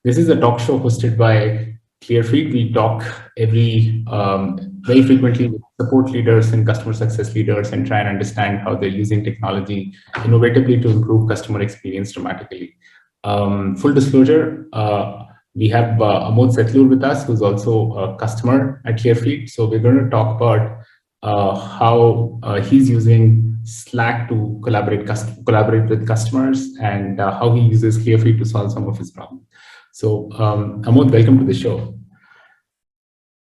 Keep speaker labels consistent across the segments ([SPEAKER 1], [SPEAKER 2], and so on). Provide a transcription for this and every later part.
[SPEAKER 1] This is a talk show hosted by ClearFeed. We talk very frequently with support leaders and customer success leaders and try and understand how they're using technology innovatively to improve customer experience dramatically. Full disclosure, we have Amod Setlur with us, who's also a customer at ClearFeed. So we're going to talk about how he's using Slack to collaborate with customers and how he uses ClearFeed to solve some of his problems. So Amod, welcome to the show.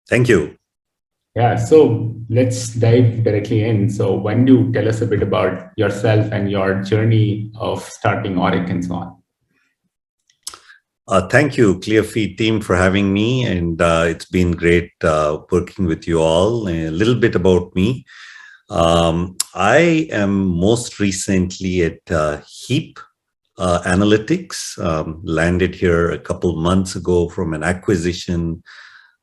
[SPEAKER 2] Thank you.
[SPEAKER 1] Yeah, so let's dive directly in. So why don't you tell us a bit about yourself and your journey of starting Auryc and so on?
[SPEAKER 2] Thank you, ClearFeed team, for having me. And it's been great working with you all. A little bit about me. I am most recently at Heap Analytics, landed here a couple months ago from an acquisition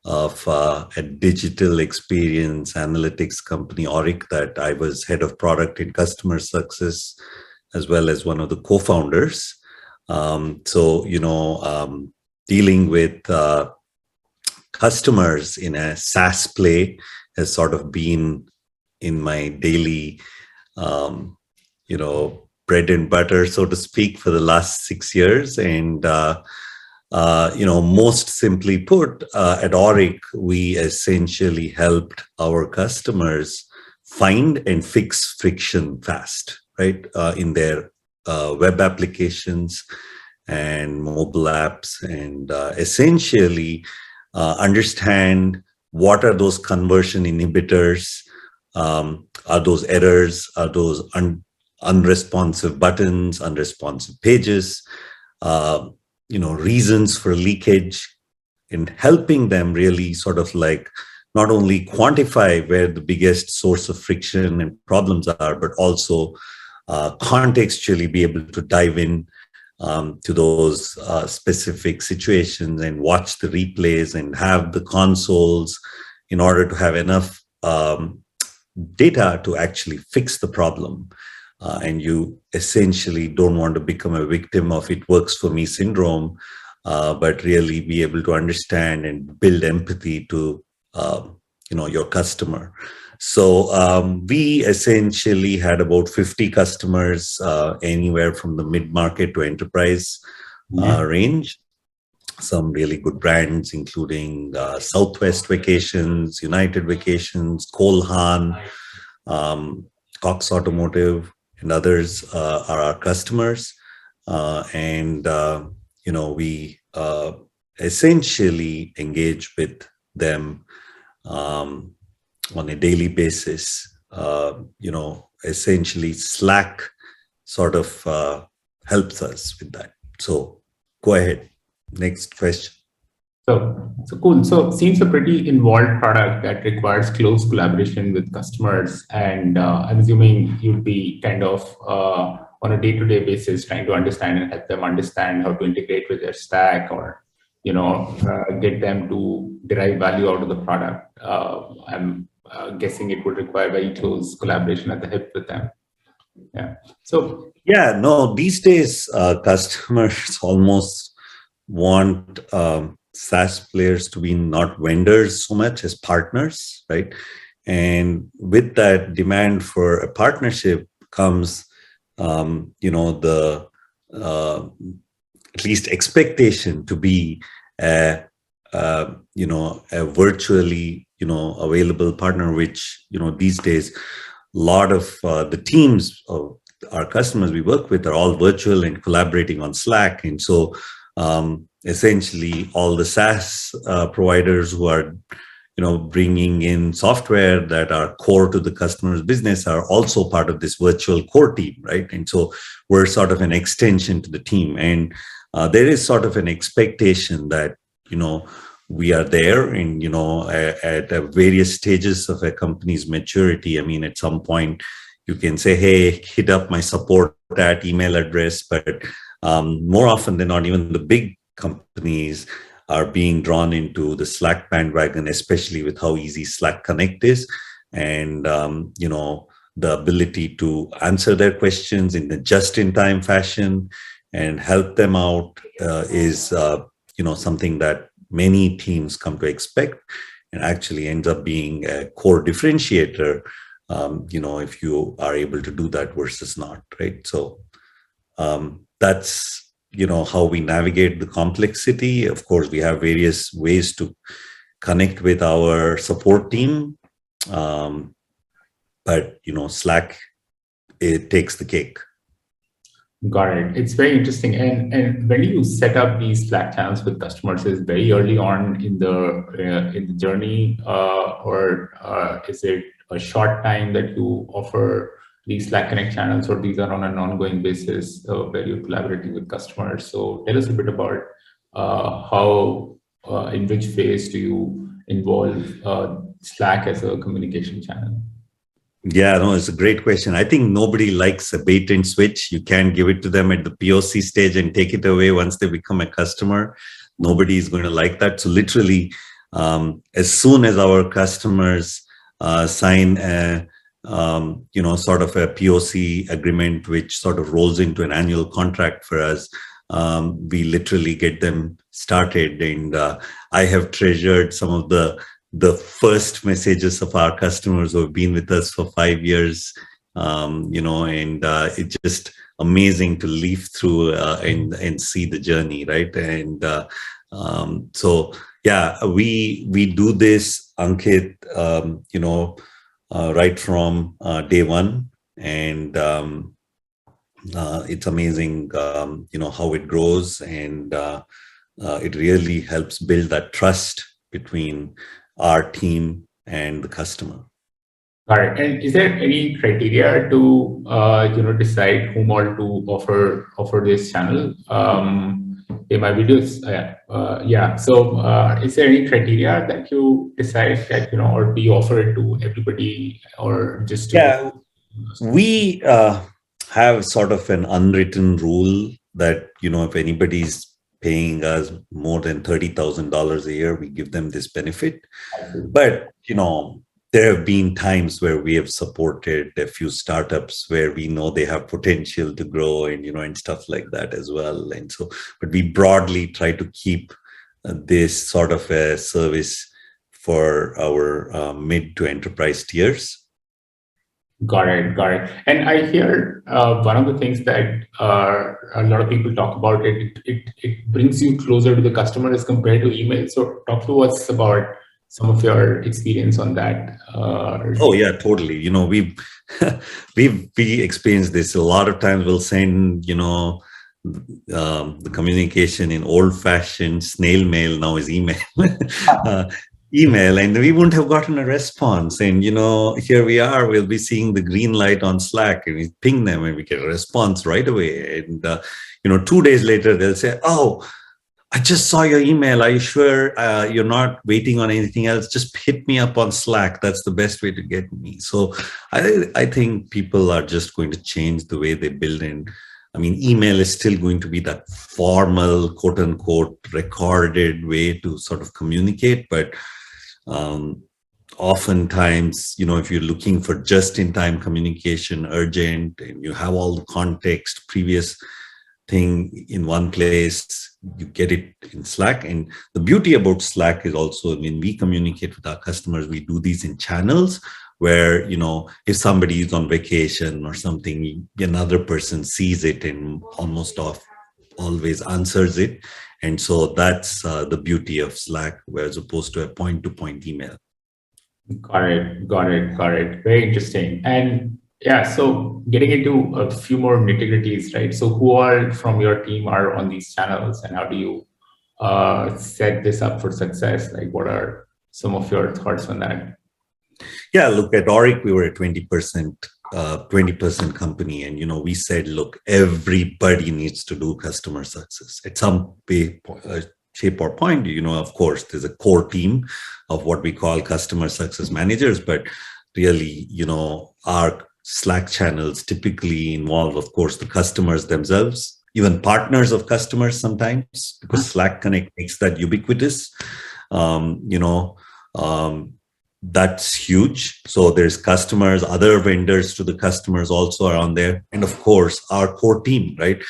[SPEAKER 2] of a digital experience analytics company, Auryc, that I was head of product and customer success, as well as one of the co-founders. So, dealing with customers in a SaaS play has sort of been in my daily, bread and butter, so to speak, for the last 6 years. And, most simply put, at Auryc, we essentially helped our customers find and fix friction fast, right, in their web applications and mobile apps, and essentially understand what are those conversion inhibitors, are those errors, are those unresponsive buttons, unresponsive pages, reasons for leakage, and helping them really sort of like not only quantify where the biggest source of friction and problems are, but also contextually be able to dive in to those specific situations and watch the replays and have the consoles in order to have enough data to actually fix the problem. And you essentially don't want to become a victim of "it works for me" syndrome, but really be able to understand and build empathy to your customer. So we essentially had about 50 customers, anywhere from the mid-market to enterprise range. Some really good brands, including Southwest Vacations, United Vacations, Cole Haan, Cox Automotive, and others are our customers. We essentially engage with them on a daily basis. Essentially Slack sort of helps us with that. So go ahead. Next question.
[SPEAKER 1] So cool. So it seems a pretty involved product that requires close collaboration with customers. And I'm assuming you'll be kind of on a day-to-day basis trying to understand and help them understand how to integrate with their stack or, get them to derive value out of the product. I'm guessing it would require very close collaboration at the hip with them. Yeah. So
[SPEAKER 2] yeah, no, these days customers almost want SaaS players to be not vendors so much as partners, right? And with that demand for a partnership comes, the at least expectation to be a virtually, available partner, which, these days, a lot of the teams of our customers we work with are all virtual and collaborating on Slack. And so essentially all the SaaS providers who are, bringing in software that are core to the customer's business are also part of this virtual core team, right? And so we're sort of an extension to the team. And there is sort of an expectation that, we are there and, at various stages of a company's maturity. I mean, at some point you can say, hey, hit up my support at email address, but more often than not, even the big companies are being drawn into the Slack bandwagon, especially with how easy Slack Connect is. And, the ability to answer their questions in the just-in-time fashion and help them out is something that many teams come to expect, and actually ends up being a core differentiator, if you are able to do that versus not, right? So that's, how we navigate the complexity. Of course, we have various ways to connect with our support team. But, Slack, it takes the cake.
[SPEAKER 1] Got it. It's very interesting. And when you set up these Slack channels with customers, is very early on in the journey, or is it a short time that you offer these Slack Connect channels, or these are on an ongoing basis where you're collaborating with customers? So tell us a bit about how, in which phase do you involve Slack as a communication channel?
[SPEAKER 2] Yeah, no, it's a great question. I think nobody likes a bait and switch. You can't give it to them at the POC stage and take it away once they become a customer. Nobody is going to like that. So literally, as soon as our customers sign a, sort of a POC agreement, which sort of rolls into an annual contract for us, we literally get them started. And I have treasured some of the first messages of our customers who have been with us for 5 years, and it's just amazing to leaf through and see the journey, right? And so, yeah, we do this, Ankit, right from day one, and it's amazing, how it grows, and it really helps build that trust between our team and the customer.
[SPEAKER 1] All right. And is there any criteria to decide whom all to offer this channel? In my videos, yeah. So is there any criteria that you decide that or do you offer it to everybody, or just to?
[SPEAKER 2] Yeah, we have sort of an unwritten rule that if anybody's paying us more than $30,000 a year, we give them this benefit. But, there have been times where we have supported a few startups where we know they have potential to grow, and, and stuff like that as well. And so, but we broadly try to keep this sort of a service for our mid to enterprise tiers.
[SPEAKER 1] Got it. And I hear one of the things that a lot of people talk about, it brings you closer to the customer as compared to email. So talk to us about some of your experience on that.
[SPEAKER 2] Oh yeah, totally. We experienced this a lot of times. We'll send the communication in old-fashioned snail mail. Now is email. Email, and we wouldn't have gotten a response. And here we are, we'll be seeing the green light on Slack, and we ping them and we get a response right away. And 2 days later they'll say, "Oh, I just saw your email. Are you sure you're not waiting on anything else? Just hit me up on Slack. That's the best way to get me." So I think people are just going to change the way they build in. I mean, email is still going to be that formal, quote unquote, recorded way to sort of communicate. But oftentimes, if you're looking for just-in-time communication, urgent, and you have all the context, previous thing in one place, you get it in Slack. And the beauty about Slack is also, when we communicate with our customers, we do these in channels where, if somebody is on vacation or something, another person sees it and almost always answers it. And so that's the beauty of Slack, as opposed to a point-to-point email.
[SPEAKER 1] Got it. Very interesting. And yeah, so getting into a few more nitty-gritties, right? So who all from your team are on these channels, and how do you set this up for success? Like, what are some of your thoughts on that?
[SPEAKER 2] Yeah, look, at Auryc, we were a 20% company, and we said, look, everybody needs to do customer success at some shape or point. Of course, there's a core team of what we call customer success managers, but really, our Slack channels typically involve, of course, the customers themselves, even partners of customers sometimes, because Slack Connect makes that ubiquitous. That's huge. So there's customers, other vendors to the customers also are on there. And of course, our core team, right?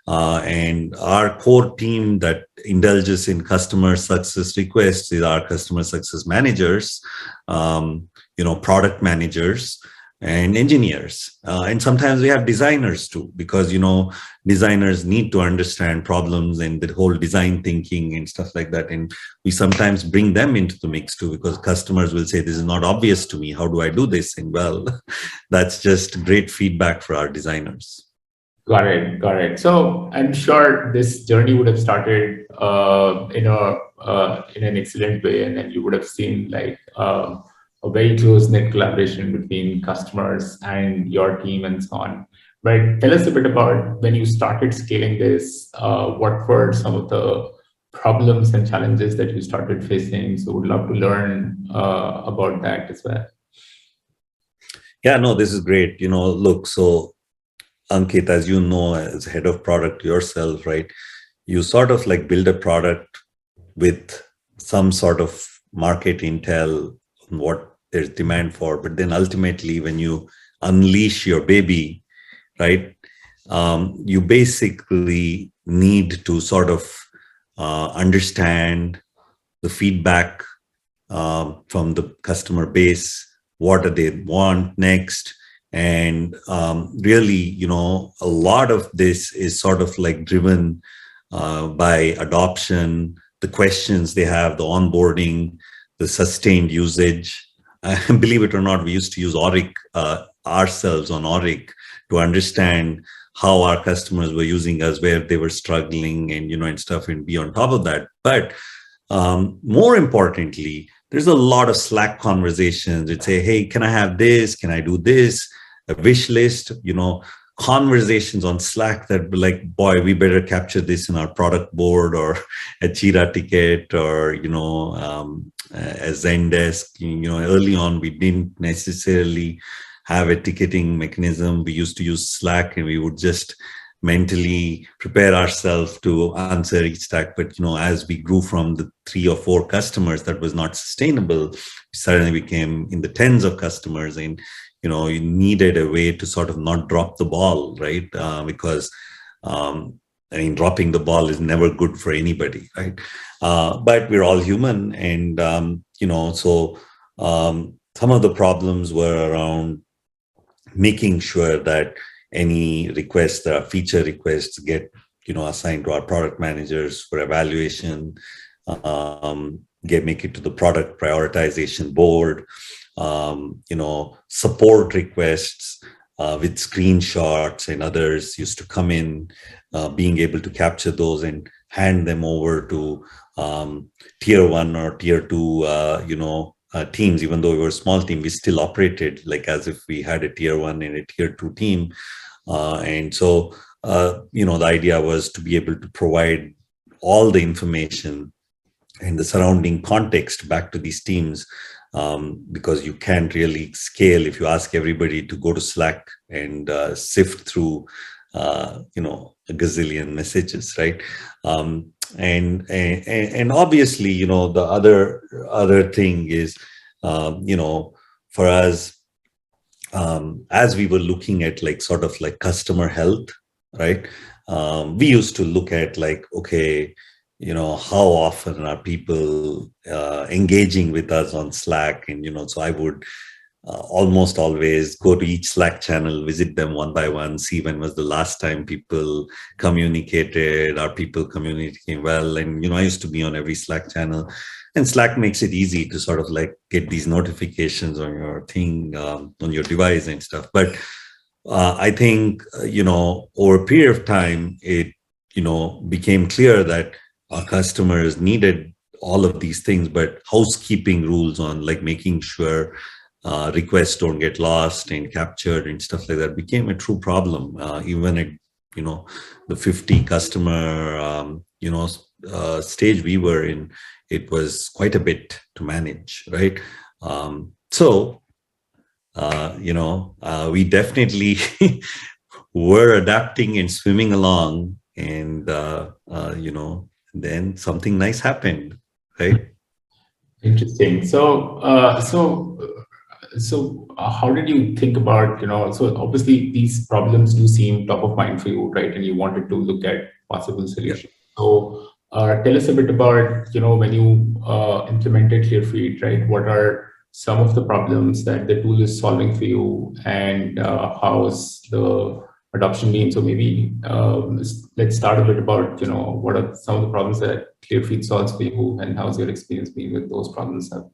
[SPEAKER 2] And our core team that indulges in customer success requests is our customer success managers, product managers, and engineers. And sometimes we have designers too, because, designers need to understand problems and the whole design thinking and stuff like that. And we sometimes bring them into the mix too, because customers will say, this is not obvious to me. How do I do this? And well, that's just great feedback for our designers.
[SPEAKER 1] Got it. Got it. So I'm sure this journey would have started in an excellent way, and then you would have seen like a very close knit collaboration between customers and your team and so on. But tell us a bit about when you started scaling this. What were some of the problems and challenges that you started facing? So would love to learn about that as well.
[SPEAKER 2] Yeah, no, this is great. Look, so Ankit, as you know, as head of product yourself, right? You sort of like build a product with some sort of market intel on what there's demand for, but then ultimately when you unleash your baby, right, you basically need to sort of understand the feedback from the customer base. What do they want next? And really, a lot of this is sort of like driven by adoption, the questions they have, the onboarding, the sustained usage. Believe it or not, we used to use Auryc ourselves on Auryc to understand how our customers were using us, where they were struggling, and stuff, and be on top of that. But more importantly, there's a lot of Slack conversations. It'd say, hey, can I have this? Can I do this? A wish list, conversations on Slack that were like, boy, we better capture this in our product board or a Jira ticket or, a Zendesk. Early on, we didn't necessarily have a ticketing mechanism. We used to use Slack, and we would just mentally prepare ourselves to answer each stack. But, as we grew from the 3 or 4 customers, that was not sustainable. We suddenly became in the tens of customers, and you needed a way to sort of not drop the ball, right? Because dropping the ball is never good for anybody, right? But we're all human, and so some of the problems were around making sure that any requests, that are feature requests, get assigned to our product managers for evaluation, make it to the product prioritization board. Support requests with screenshots and others used to come in, being able to capture those and hand them over to tier 1 or tier 2, teams. Even though we were a small team, we still operated like as if we had a tier 1 and a tier 2 team. And so, the idea was to be able to provide all the information and the surrounding context back to these teams. Because you can't really scale if you ask everybody to go to Slack and sift through, a gazillion messages, right? And obviously, the other thing is, for us, as we were looking at like sort of like customer health, right? We used to look at like, okay, how often are people engaging with us on Slack? And, so I would almost always go to each Slack channel, visit them one by one, see when was the last time people communicated, are people communicating well? And, I used to be on every Slack channel, and Slack makes it easy to sort of like get these notifications on your thing, on your device and stuff. But I think, over a period of time, it, became clear that our customers needed all of these things, but housekeeping rules on like making sure requests don't get lost and captured and stuff like that became a true problem. Even at, the 50 customer, stage we were in, it was quite a bit to manage, right? So, we definitely were adapting and swimming along, and, then something nice happened, right?
[SPEAKER 1] Interesting. So So how did you think about, so obviously these problems do seem top of mind for you, right? And you wanted to look at possible
[SPEAKER 2] Yeah.
[SPEAKER 1] solutions. So tell us a bit about, when you implemented ClearFeed, right? What are some of the problems that the tool is solving for you, and how's the adoption been? So maybe let's start a bit about, what are some of the problems that ClearFeed solves for you, and how's your experience been with those problems? Have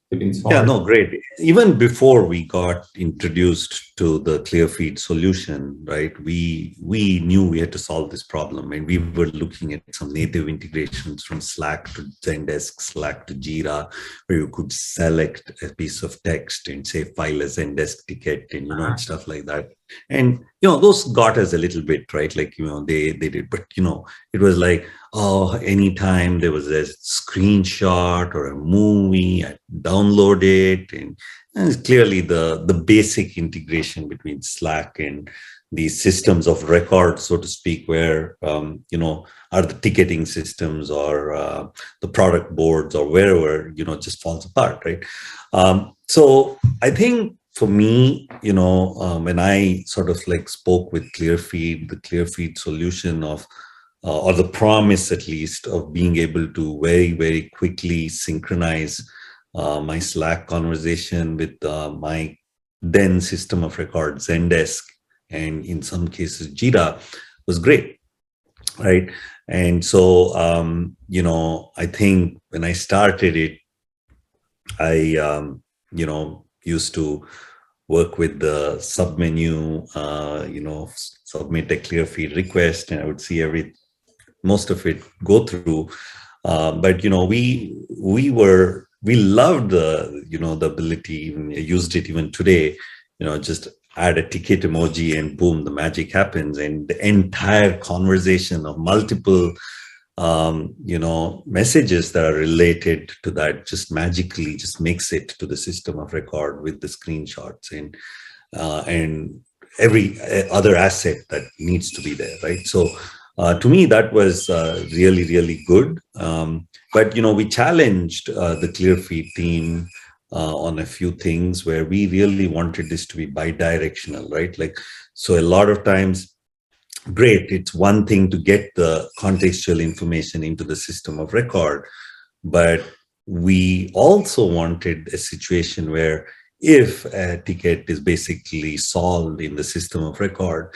[SPEAKER 1] they been
[SPEAKER 2] Yeah,
[SPEAKER 1] solved?
[SPEAKER 2] no, great. Even before we got introduced to the ClearFeed solution, right, we knew we had to solve this problem, and we were looking at some native integrations from Slack to Zendesk, Slack to Jira, where you could select a piece of text and say file a Zendesk ticket, and and stuff like that. And those got us a little bit, right? Like they did, but it was like, oh, anytime there was a screenshot or a movie, I download it. And it's clearly the basic integration between Slack and these systems of record, so to speak, where, are the ticketing systems or the product boards or wherever, just falls apart, right? So I think for me, when I sort of like spoke with ClearFeed, the ClearFeed solution of or the promise at least of being able to very, very quickly synchronize my Slack conversation with my then system of record, Zendesk, and in some cases, Jira, was great, right? And so, I think when I started it, I, used to work with the submenu, submit a ClearFeed request, and I would see most of it go through. But we loved the ability, even used it even today, just add a ticket emoji and boom, the magic happens, and the entire conversation of multiple messages that are related to that just magically just makes it to the system of record with the screenshots and every other asset that needs to be there, right? So to me, that was really, really good. But we challenged the ClearFeed team on a few things where we really wanted this to be bi-directional, right? Like, so a lot of times, great, it's one thing to get the contextual information into the system of record, but we also wanted a situation where if a ticket is basically solved in the system of record,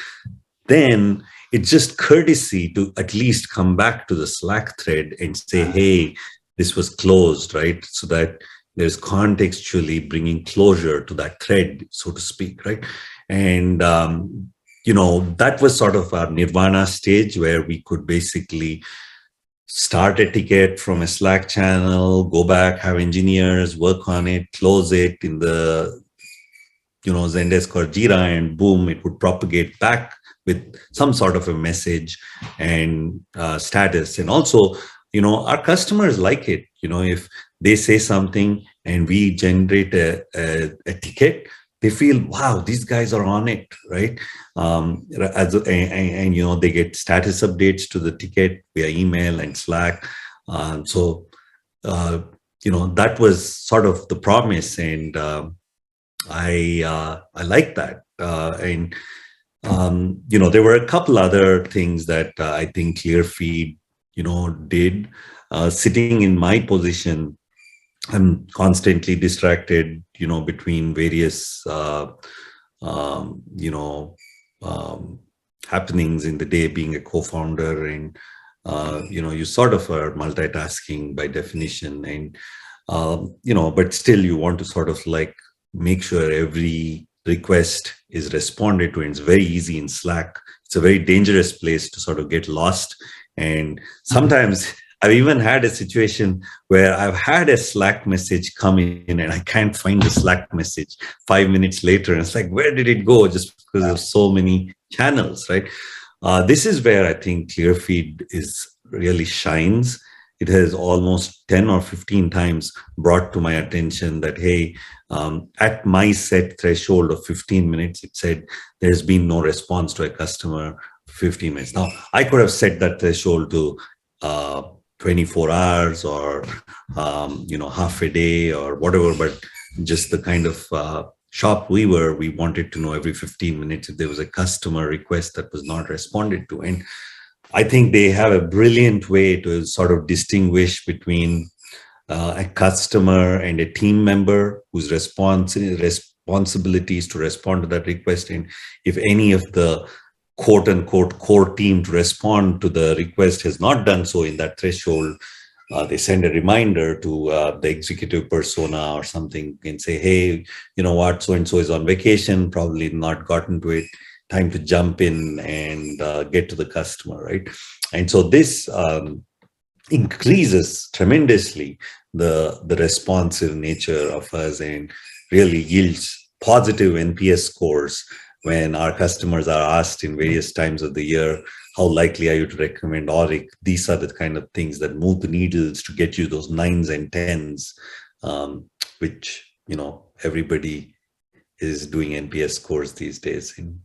[SPEAKER 2] then it's just courtesy to at least come back to the Slack thread and say, hey, this was closed, right? So that there's contextually bringing closure to that thread, so to speak, right? And, that was sort of our nirvana stage where we could basically start a ticket from a Slack channel, go back, have engineers work on it, close it in the, Zendesk or Jira, and boom, it would propagate back with some sort of a message and status. And also, our customers like it. If they say something and we generate a ticket, they feel, wow, these guys are on it, right? And they get status updates to the ticket via email and Slack. That was sort of the promise, and I like that. There were a couple other things that I think ClearFeed, did. Sitting in my position, I'm constantly distracted, between various, happenings in the day, being a co-founder, and you sort of are multitasking by definition, and but still you want to sort of like make sure every request is responded to. And it's very easy in Slack. It's a very dangerous place to sort of get lost. And sometimes I've even had a situation where I've had a Slack message come in and I can't find the Slack message 5 minutes later. And it's like, where did it go? Just because there's so many channels, right? This is where I think ClearFeed really shines. It has almost 10 or 15 times brought to my attention that, hey, at my set threshold of 15 minutes, it said there's been no response to a customer for 15 minutes. Now, I could have set that threshold to 24 hours or, half a day or whatever, but just the kind of shop we were, we wanted to know every 15 minutes if there was a customer request that was not responded to. And I think they have a brilliant way to sort of distinguish between a customer and a team member whose responsibility is to respond to that request. And if any of the quote unquote core team to respond to the request has not done so in that threshold, they send a reminder to the executive persona or something and say, hey, you know what, so and so is on vacation, probably not gotten to it, time to jump in and get to the customer, right? And so this increases tremendously the responsive nature of us and really yields positive NPS scores when our customers are asked in various times of the year, how likely are you to recommend Auryc? These are the kind of things that move the needles to get you those 9s and 10s, which, you know, everybody is doing NPS scores these days. And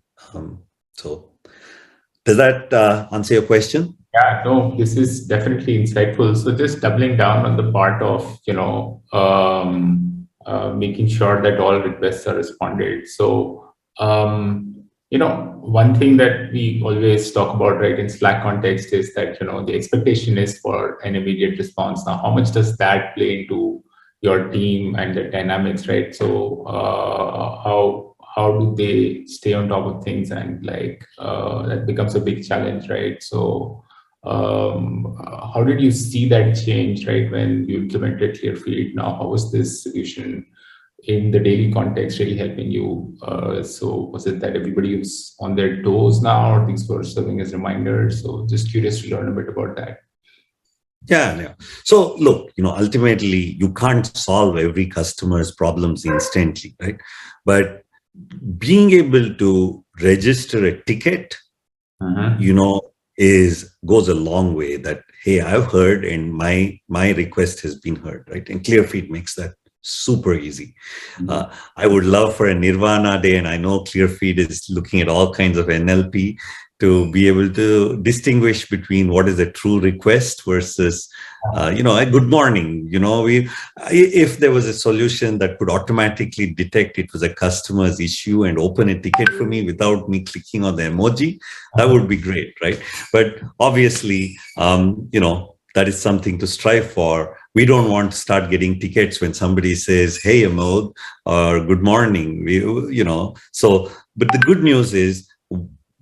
[SPEAKER 2] so does that answer your question?
[SPEAKER 1] Yeah, no, this is definitely insightful. So just doubling down on the part of, making sure that all requests are responded. So, one thing that we always talk about, right, in Slack context is that, the expectation is for an immediate response. Now, how much does that play into your team and the dynamics, right? So, how do they stay on top of things, and that becomes a big challenge, right? So how did you see that change, right, when you implemented ClearFeed? Now, how was this solution in the daily context really helping you? So was it that everybody was on their toes now, or things were serving as reminders? So just curious to learn a bit about that.
[SPEAKER 2] Yeah. So look, ultimately you can't solve every customer's problems instantly, right? But being able to register a ticket, goes a long way. That, hey, I've heard and my request has been heard, right? And ClearFeed makes that super easy. I would love for a Nirvana day, and I know ClearFeed is looking at all kinds of NLP to be able to distinguish between what is a true request versus, a good morning. If there was a solution that could automatically detect it was a customer's issue and open a ticket for me without me clicking on the emoji, that would be great, right? But obviously, that is something to strive for. We don't want to start getting tickets when somebody says, hey, Amod, or good morning. But the good news is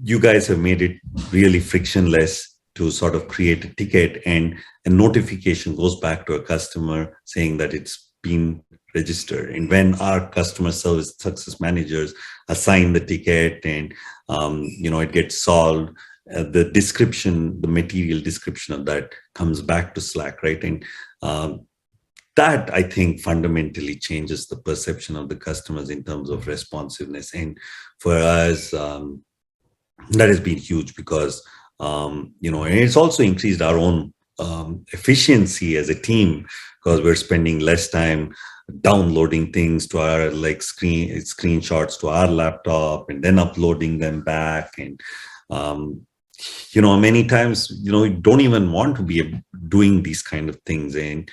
[SPEAKER 2] you guys have made it really frictionless to sort of create a ticket, and a notification goes back to a customer saying that it's been registered. And when our customer service success managers assign the ticket and, it gets solved, the description, the material description of that comes back to Slack, right? And that, I think, fundamentally changes the perception of the customers in terms of responsiveness. And for us, that has been huge because, and it's also increased our own efficiency as a team, because we're spending less time downloading things to our screenshots to our laptop and then uploading them back. And many times, you don't even want to be doing these kind of things. And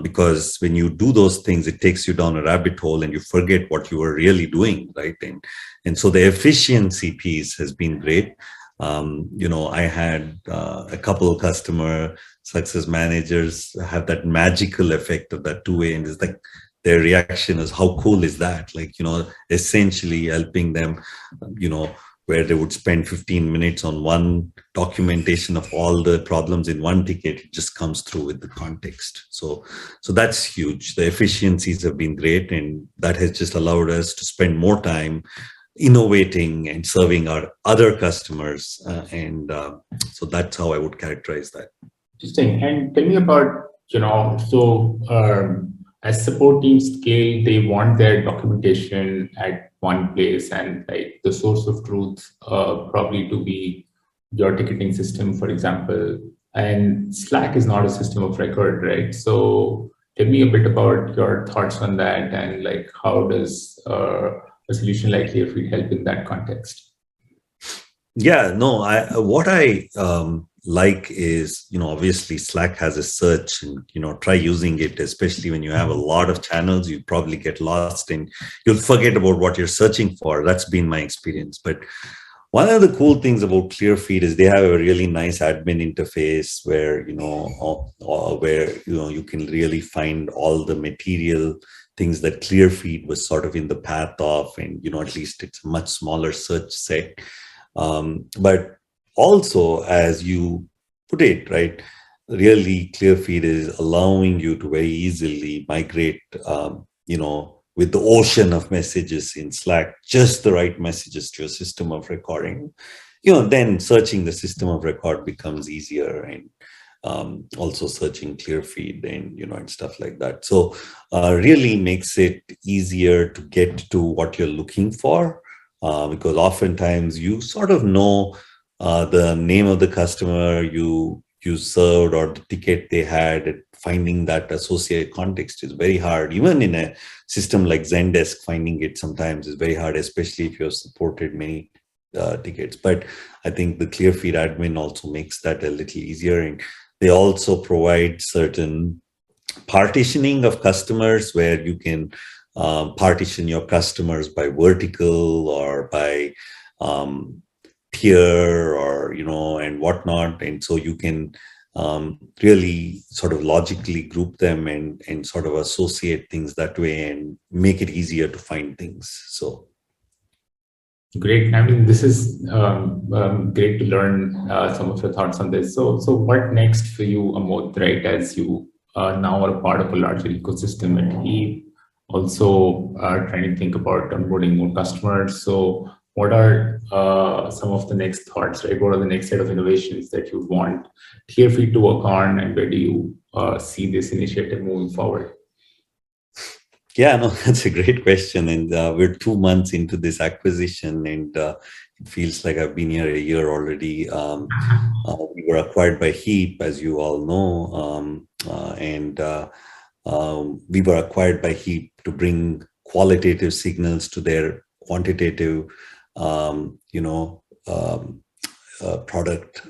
[SPEAKER 2] because when you do those things, it takes you down a rabbit hole and you forget what you were really doing, right? And so the efficiency piece has been great. I had a couple of customer success managers have that magical effect of that two-way, and it's like their reaction is, how cool is that? Essentially helping them, where they would spend 15 minutes on one documentation of all the problems in one ticket, it just comes through with the context. So that's huge. The efficiencies have been great, and that has just allowed us to spend more time innovating and serving our other customers. So that's how I would characterize that.
[SPEAKER 1] Interesting. And tell me about, as support teams scale, they want their documentation at one place, and the source of truth probably to be your ticketing system, for example. And Slack is not a system of record, right? So tell me a bit about your thoughts on that, and how does a solution like ClearFeed help in that context?
[SPEAKER 2] Yeah, no, what I like is, obviously Slack has a search, and, try using it, especially when you have a lot of channels. You probably get lost and you'll forget about what you're searching for. That's been my experience. But one of the cool things about ClearFeed is they have a really nice admin interface where, you can really find all the material things that ClearFeed was sort of in the path of, and, at least it's a much smaller search set. But also, as you put it, right, really ClearFeed is allowing you to very easily migrate, with the ocean of messages in Slack, just the right messages to your system of recording. Then searching the system of record becomes easier, and also searching ClearFeed and stuff like that. So really makes it easier to get to what you're looking for, because oftentimes you sort of know the name of the customer you served or the ticket they had. Finding that associated context is very hard. Even in a system like Zendesk, finding it sometimes is very hard, especially if you've supported many tickets. But I think the ClearFeed admin also makes that a little easier. And they also provide certain partitioning of customers where you can partition your customers by vertical or by tier, or and whatnot. And so you can really sort of logically group them and sort of associate things that way and make it easier to find things. So
[SPEAKER 1] great. I mean, this is great to learn some of your thoughts on this. So what next for you, Amod, right, as you now are a part of a larger ecosystem at Heap, also trying to think about onboarding more customers. So what are some of the next thoughts, right? What are the next set of innovations that you want ClearFeed to work on, and where do you see this initiative moving forward?
[SPEAKER 2] Yeah, no, that's a great question. And we're 2 months into this acquisition, and it feels like I've been here a year already. We were acquired by Heap, as you all know, and we were acquired by Heap to bring qualitative signals to their quantitative, product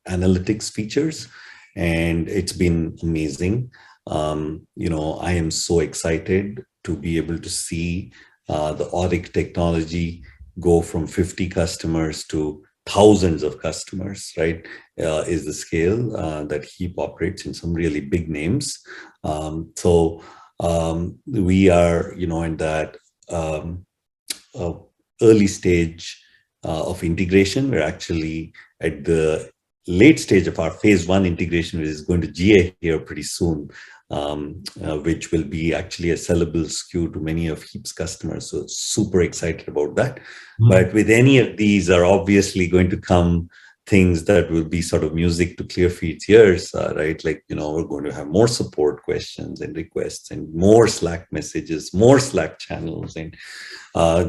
[SPEAKER 2] analytics features, and it's been amazing. I am so excited to be able to see the Auryc technology go from 50 customers to thousands of customers, right? Is the scale that Heap operates in, some really big names. So we are, in that early stage of integration. We're actually at the late stage of our phase 1 integration, which is going to GA here pretty soon, which will be actually a sellable SKU to many of Heap's customers. So super excited about that. But with any of these are obviously going to come things that will be sort of music to ClearFeed's ears, right? Like, we're going to have more support questions and requests and more Slack messages, more Slack channels, and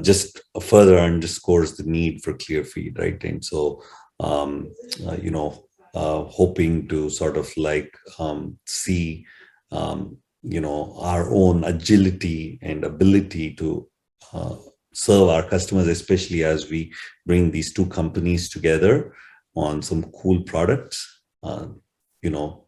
[SPEAKER 2] just further underscores the need for ClearFeed, right? And so, hoping to sort of like see, our own agility and ability to serve our customers, especially as we bring these two companies together on some cool products,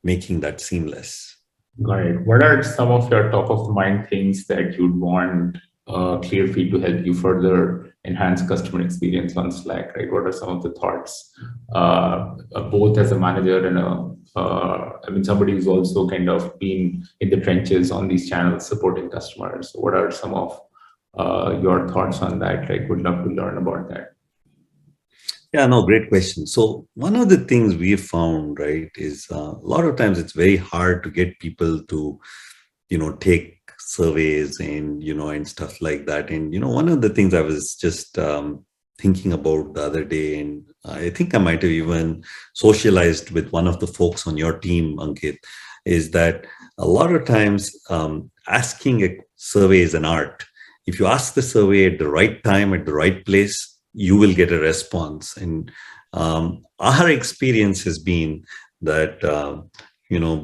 [SPEAKER 2] making that seamless.
[SPEAKER 1] Got it. What are some of your top of mind things that you'd want ClearFeed to help you further enhance customer experience on Slack, right? What are some of the thoughts, both as a manager and somebody who's also kind of been in the trenches on these channels supporting customers? What are some of your thoughts on that? Like, would love to learn about that.
[SPEAKER 2] Yeah, no, great question. So one of the things we've found, right, is a lot of times it's very hard to get people to, take surveys and, and stuff like that. And, one of the things I was just thinking about the other day, and I think I might have even socialized with one of the folks on your team, Ankit, is that a lot of times asking a survey is an art. If you ask the survey at the right time, at the right place, you will get a response. And our experience has been that,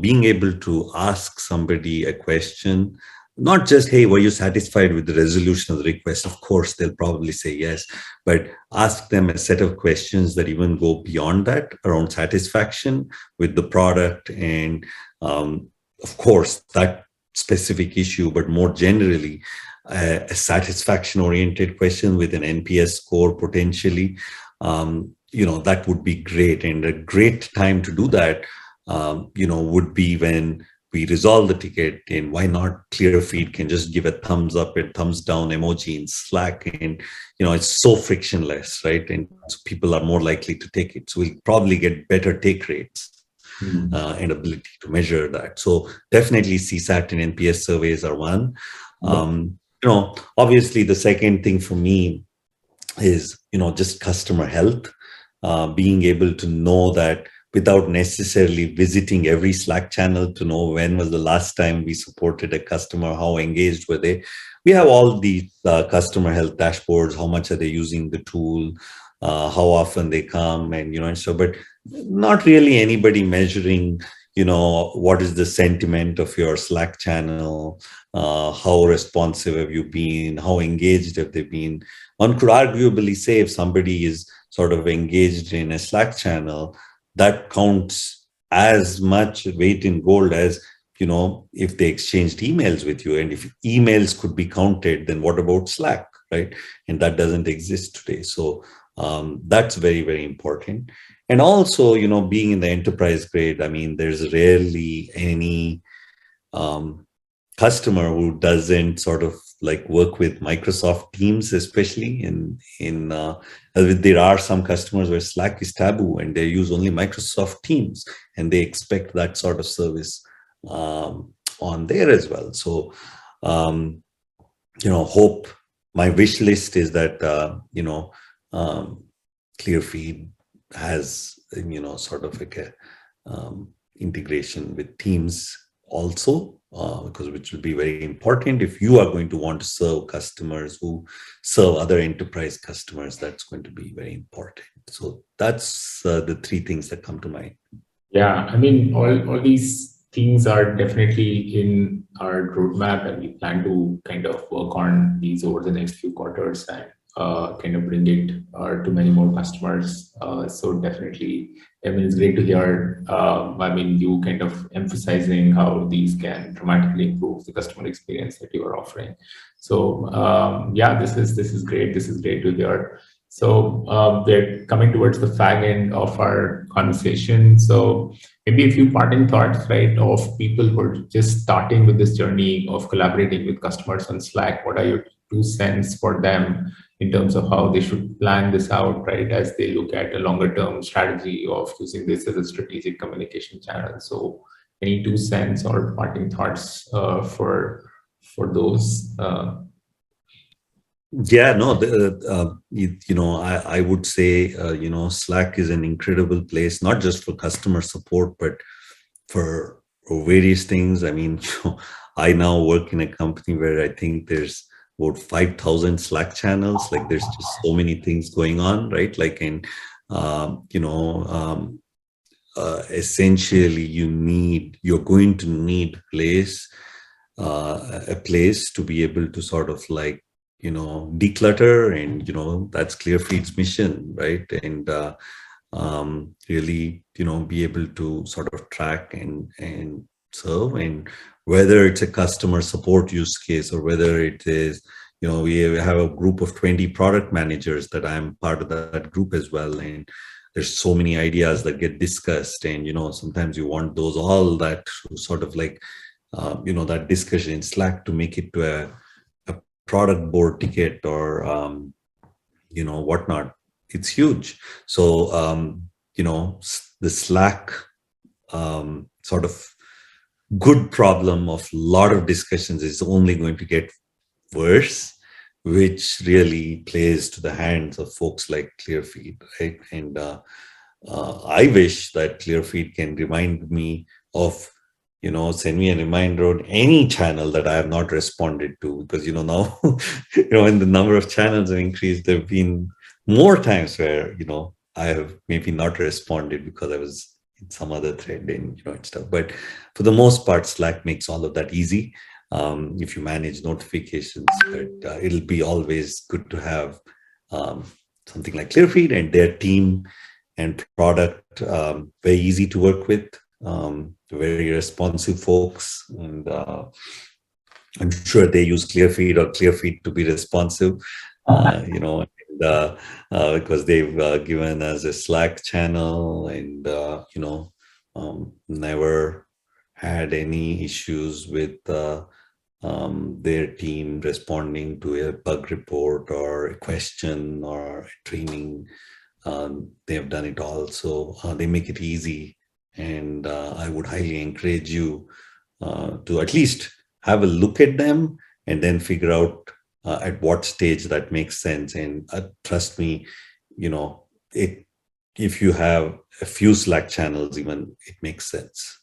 [SPEAKER 2] being able to ask somebody a question not just, hey, were you satisfied with the resolution of the request? Of course, they'll probably say yes, but ask them a set of questions that even go beyond that around satisfaction with the product. And of course, that specific issue, but more generally, a satisfaction oriented question with an NPS score potentially, that would be great. And a great time to do that, would be when we resolve the ticket. And why not ClearFeed can just give a thumbs up and thumbs down emoji in Slack, and it's so frictionless, right? And so people are more likely to take it, so we'll probably get better take rates and ability to measure that. So definitely CSAT and NPS surveys are one. Obviously the second thing for me is just customer health, being able to know that without necessarily visiting every Slack channel to know when was the last time we supported a customer, how engaged were they. We have all the customer health dashboards, how much are they using the tool, how often they come, and so, but not really anybody measuring, what is the sentiment of your Slack channel, how responsive have you been, how engaged have they been. One could arguably say if somebody is sort of engaged in a Slack channel, that counts as much weight in gold as, if they exchanged emails with you. And if emails could be counted, then what about Slack, right? And that doesn't exist today. So that's very, very important. And also, being in the enterprise grade, I mean, there's rarely any customer who doesn't sort of like work with Microsoft Teams, especially there are some customers where Slack is taboo and they use only Microsoft Teams, and they expect that sort of service on there as well. So, hope my wish list is that, ClearFeed has, sort of like a integration with Teams also, because which will be very important if you are going to want to serve customers who serve other enterprise customers. That's going to be very important. So that's the three things that come to mind.
[SPEAKER 1] Yeah, I mean, all these things are definitely in our roadmap, and we plan to kind of work on these over the next few quarters and kind of bring it to many more customers. So definitely, I mean, it's great to hear, you kind of emphasizing how these can dramatically improve the customer experience that you are offering. So yeah, this is great. This is great to hear. So we're coming towards the fag end of our conversation. So maybe a few parting thoughts, right, of people who are just starting with this journey of collaborating with customers on Slack. What are your 2 cents for them in terms of how they should plan this out, right, as they look at a longer term strategy of using this as a strategic communication channel? So any 2 cents or parting thoughts for those?
[SPEAKER 2] Yeah, no, I would say, Slack is an incredible place, not just for customer support, but for various things. I mean, I now work in a company where I think there's about 5,000 Slack channels. Like there's just so many things going on, right? Like, and, essentially you're going to need a place to be able to sort of like, declutter, and that's ClearFeed's mission, right? And really be able to sort of track and serve, and whether it's a customer support use case or whether it is, we have a group of 20 product managers that I'm part of that group as well, and there's so many ideas that get discussed, and sometimes you want those all that sort of like that discussion in Slack to make it to a product board ticket or whatnot. It's huge. So the Slack sort of good problem of a lot of discussions is only going to get worse, which really plays to the hands of folks like ClearFeed, right? And I wish that ClearFeed can remind me of, send me a reminder on any channel that I have not responded to, because, now, when the number of channels have increased, there have been more times where, I have maybe not responded because I was in some other thread and, and stuff. But for the most part, Slack makes all of that easy. if you manage notifications. But it'll be always good to have something like ClearFeed and their team and product very easy to work with, very responsive folks, and I'm sure they use ClearFeed or ClearFeed to be responsive, because they've given us a Slack channel, and never had any issues with their team responding to a bug report or a question or a training. They have done it all, so they make it easy, and I would highly encourage you to at least have a look at them and then figure out at what stage that makes sense. And trust me, if you have a few Slack channels, even it makes sense.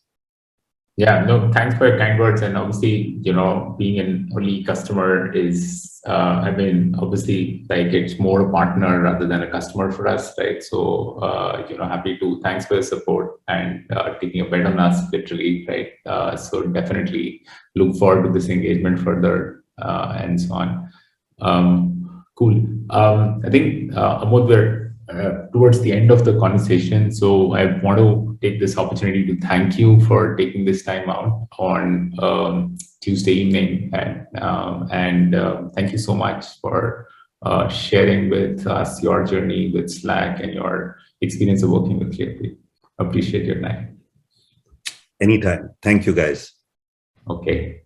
[SPEAKER 1] Yeah, no, thanks for your kind words. And obviously, being an early customer is, obviously, like it's more a partner rather than a customer for us, right? So, thanks for your support and taking a bet on us, literally, right? So definitely look forward to this engagement further and so on. Cool. I think, Amod, we're towards the end of the conversation. So I want to take this opportunity to thank you for taking this time out on Tuesday evening. And thank you so much for sharing with us your journey with Slack and your experience of working with ClearFeed. Appreciate your time.
[SPEAKER 2] Anytime. Thank you, guys.
[SPEAKER 1] Okay.